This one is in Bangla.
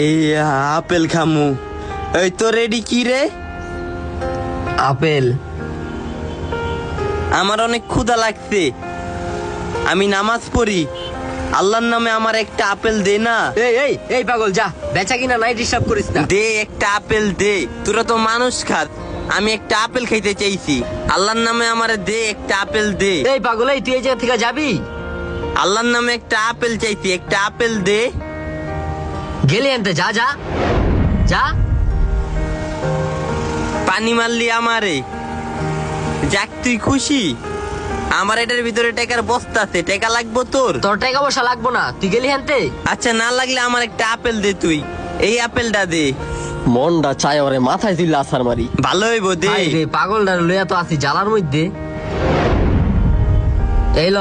এই আপেল খামু। এই তো রেডি কি রে? আপেল? আমার অনেক ক্ষুধা লাগছে, আমি নামাজ পড়ি, আল্লাহর নামে আমার একটা আপেল দে না। এই এই এই পাগল, যা, বেচা কিনা নাই, ডিস্টার্ব করিস না। দে একটা আপেল দে, তোরা তো মানুষ খাত, আমি একটা আপেল খাইতে চাইছি, আল্লাহর নামে আমারে দে একটা আপেল দে। এই পাগল, এই তুই এই জায়গা থেকে যাবি? আল্লাহর নামে একটা আপেল চাইছি, একটা আপেল দে। গেলি আনতে, যা যা যা। পানি মারলি আমারে, যাক তুই খুশি? আমার এটার ভিতরে টাকার বস্তা আছে, টাকা লাগবো তোর? তোর টাকা পয়সা লাগবো না, তুই গেলি আনতে। আচ্ছা না লাগলে আমার একটা আপেল দে, তুই এই আপেলটা দে। মনটা চায় ওরে মাথায় দিলে আসার মারি। ভালো হইব দে। হাই রে, পাগলটার লইয়া তো আছি জ্বালার মধ্যে। এই ল।